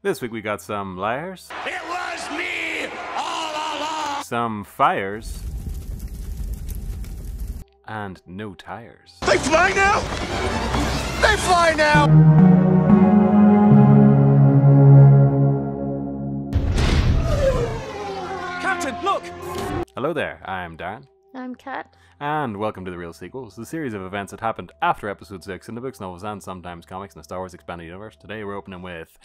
This week we got some liars. It was me all along! Some fires. And no tires. They fly now! They fly now! Captain, look! Hello there, I'm Darren. I'm Kat. And welcome to The Real Sequels, the series of events that happened after Episode 6 in the books, novels, and sometimes comics in the Star Wars Expanded Universe. Today we're opening with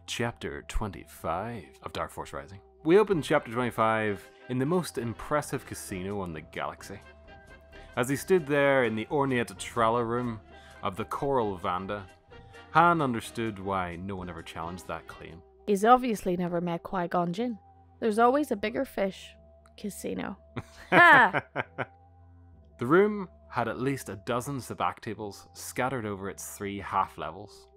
Chapter 25 of Dark Force Rising. We opened Chapter 25 in the most impressive casino on the galaxy. As he stood there in the ornate Tralla room of the Coral Vanda, Han understood why no one ever challenged that claim. He's obviously never met Qui-Gon Jinn. There's always a bigger fish. Casino. Ha! The room had at least a dozen sabacc tables scattered over its 3 half-levels.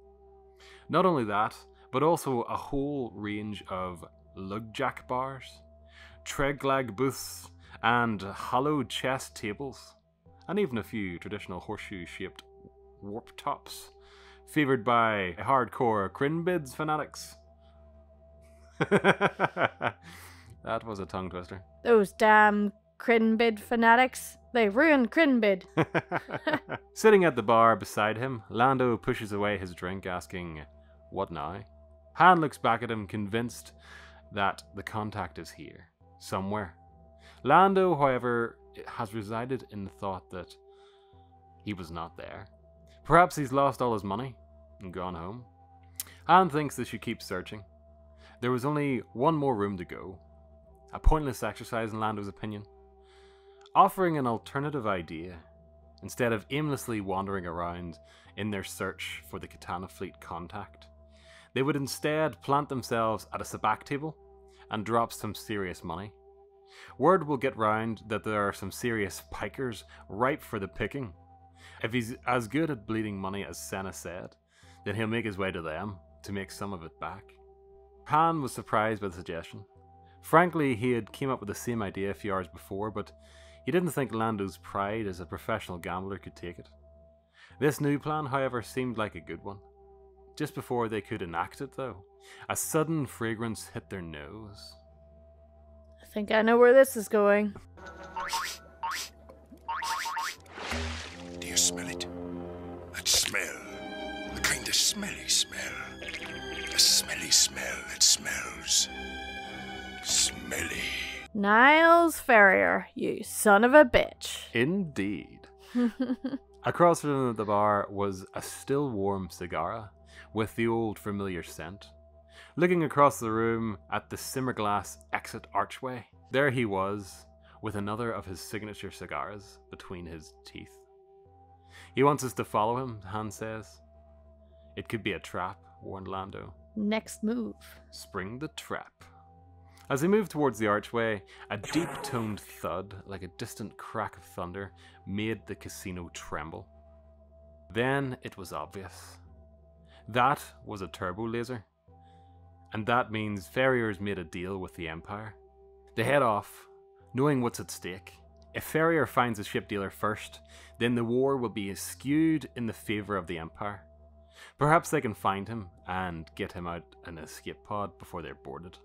Not only that, but also a whole range of lugjack bars, treglag booths, and hollow chest tables, and even a few traditional horseshoe-shaped warp tops, favoured by hardcore Crinbids fanatics. That was a tongue twister. Those damn Crinbid fanatics. They ruined Crinbid. Sitting at the bar beside him, Lando pushes away his drink, asking, "What now?" Han looks back at him, convinced that the contact is here, somewhere. Lando, however, has resided in the thought that he was not there. Perhaps he's lost all his money and gone home. Han thinks they should keep searching. There was only one more room to go. A pointless exercise in Lando's opinion. Offering an alternative idea, instead of aimlessly wandering around in their search for the Katana fleet contact, they would instead plant themselves at a sabacc table and drop some serious money. Word will get round that there are some serious pikers ripe for the picking. If he's as good at bleeding money as Senna said, then he'll make his way to them to make some of it back. Han was surprised by the suggestion. Frankly, he had came up with the same idea a few hours before, but he didn't think Lando's pride as a professional gambler could take it. This new plan, however, seemed like a good one. Just before they could enact it, though, a sudden fragrance hit their nose. I think I know where this is going. Do you smell it? That smell. A kind of smelly smell. A smelly smell that smells smelly. Niles Ferrier, you son of a bitch. Indeed. Across from the bar was a still warm cigar with the old familiar scent. Looking across the room at the simmerglass exit archway, there he was, with another of his signature cigars between his teeth. He wants us to follow him, Han says. It could be a trap, warned Lando. Next move. Spring the trap. As they moved towards the archway, a deep-toned thud, like a distant crack of thunder, made the casino tremble. Then it was obvious. That was a turbo laser. And that means Ferrier's made a deal with the Empire. They head off, knowing what's at stake. If Ferrier finds a ship dealer first, then the war will be skewed in the favour of the Empire. Perhaps they can find him and get him out an escape pod before they're boarded.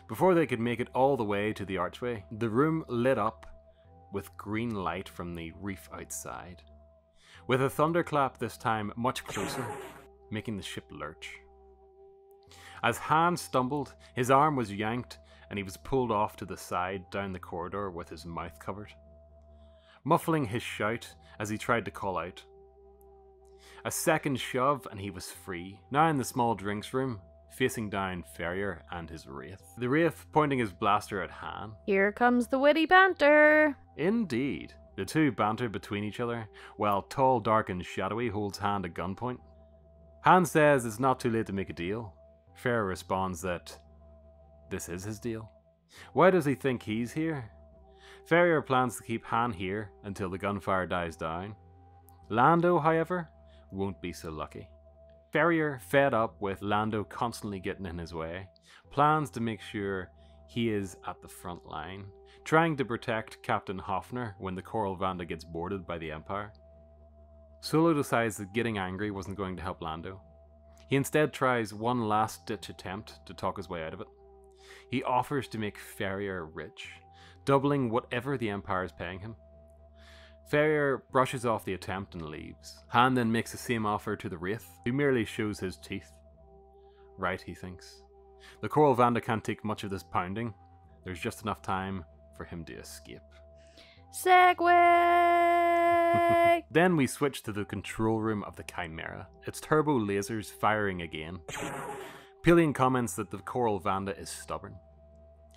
Before they could make it all the way to the archway, the room lit up with green light from the reef outside, with a thunderclap this time much closer, making the ship lurch. As Han stumbled, his arm was yanked and he was pulled off to the side down the corridor with his mouth covered, muffling his shout as he tried to call out. A second shove and he was free, now in the small drinks room, facing down Ferrier and his Wraith. The Wraith pointing his blaster at Han. Here comes the witty banter. Indeed. The two banter between each other, while tall, dark and shadowy holds Han at gunpoint. Han says it's not too late to make a deal. Ferrier responds that this is his deal. Why does he think he's here? Ferrier plans to keep Han here until the gunfire dies down. Lando, however, won't be so lucky. Ferrier, fed up with Lando constantly getting in his way, plans to make sure he is at the front line, trying to protect Captain Hoffner when the Coral Vanda gets boarded by the Empire. Solo decides that getting angry wasn't going to help Lando. He instead tries one last-ditch attempt to talk his way out of it. He offers to make Ferrier rich, doubling whatever the Empire is paying him. Ferrier brushes off the attempt and leaves. Han then makes the same offer to the Wraith, who merely shows his teeth. Right, he thinks. The Coral Vanda can't take much of this pounding. There's just enough time for him to escape. Segway! Then we switch to the control room of the Chimera, its turbo lasers firing again. Pillion comments that the Coral Vanda is stubborn.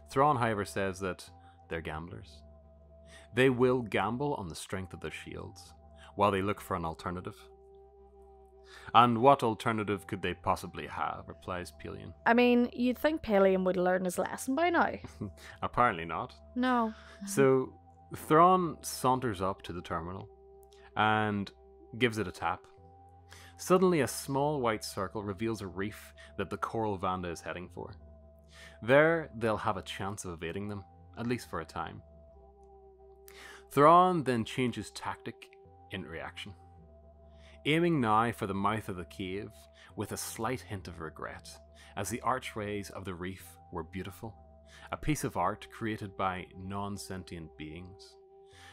Thrawn, however, says that they're gamblers. They will gamble on the strength of their shields, while they look for an alternative. And what alternative could they possibly have, replies Pillion. I mean, you'd think Pillion would learn his lesson by now. Apparently not. No. So, Thrawn saunters up to the terminal and gives it a tap. Suddenly, a small white circle reveals a reef that the Coral Vanda is heading for. There, they'll have a chance of evading them, at least for a time. Thrawn then changes tactic in reaction, aiming now for the mouth of the cave with a slight hint of regret, as the archways of the reef were beautiful, a piece of art created by non-sentient beings,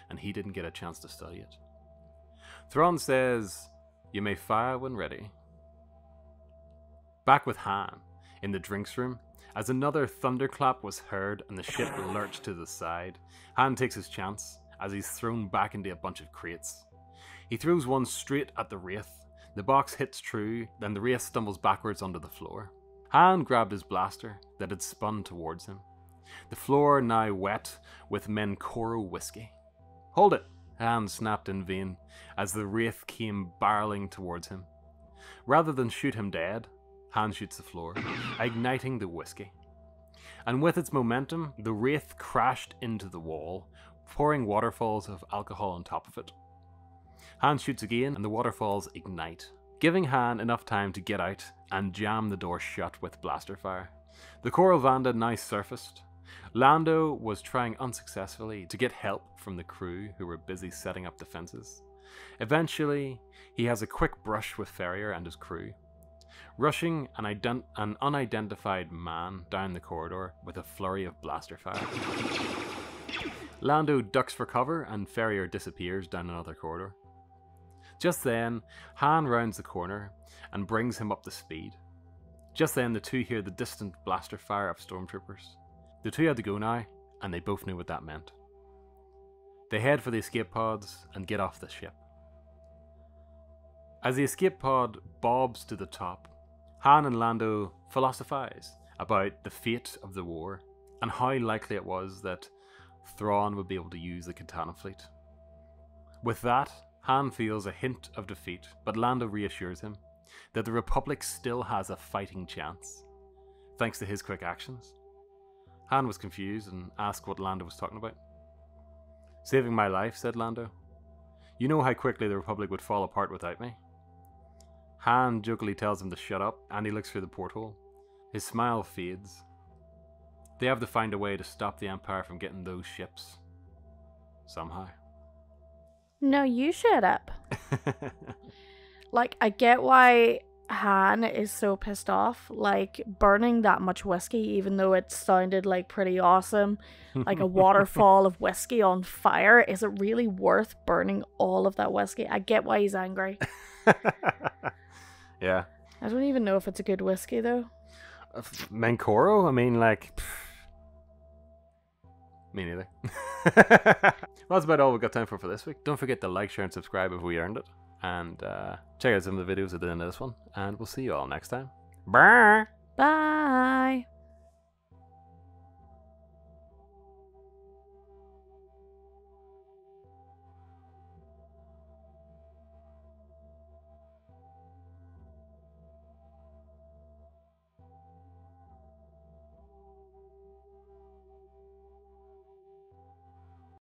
and he didn't get a chance to study it. Thrawn says, "You may fire when ready." Back with Han, in the drinks room, as another thunderclap was heard and the ship lurched to the side, Han takes his chance, as he's thrown back into a bunch of crates. He throws one straight at the Wraith. The box hits true, then the Wraith stumbles backwards onto the floor. Han grabbed his blaster that had spun towards him. The floor now wet with Menkoro whiskey. "Hold it!" Han snapped in vain, as the Wraith came barreling towards him. Rather than shoot him dead, Han shoots the floor, igniting the whiskey. And with its momentum, the Wraith crashed into the wall, pouring waterfalls of alcohol on top of it. Han shoots again, and the waterfalls ignite, giving Han enough time to get out and jam the door shut with blaster fire. The Coral Vanda now surfaced. Lando was trying unsuccessfully to get help from the crew who were busy setting up defenses. Eventually, he has a quick brush with Ferrier and his crew, rushing an unidentified man down the corridor with a flurry of blaster fire. Lando ducks for cover and Ferrier disappears down another corridor. Just then, Han rounds the corner and brings him up to speed. Just then, the two hear the distant blaster fire of stormtroopers. The two had to go now, and they both knew what that meant. They head for the escape pods and get off the ship. As the escape pod bobs to the top, Han and Lando philosophize about the fate of the war and how likely it was that Thrawn would be able to use the katana fleet. With that, Han feels a hint of defeat, but Lando reassures him that the Republic still has a fighting chance, thanks to his quick actions. Han was confused and asked what Lando was talking about. "Saving my life," said Lando. "You know how quickly the Republic would fall apart without me." Han jokingly tells him to shut up, and he looks through the porthole. His smile fades. They have to find a way to stop the Empire from getting those ships. Somehow. No, you shut up. Like, I get why Han is so pissed off. Like, burning that much whiskey, even though it sounded like pretty awesome, like a waterfall of whiskey on fire, is it really worth burning all of that whiskey? I get why he's angry. Yeah. I don't even know if it's a good whiskey, though. Menkoro? I mean, like... Me neither. Well, that's about all we've got time for this week. Don't forget to like, share, and subscribe if we earned it. And check out some of the videos at the end of this one. And we'll see you all next time. Bye! Bye!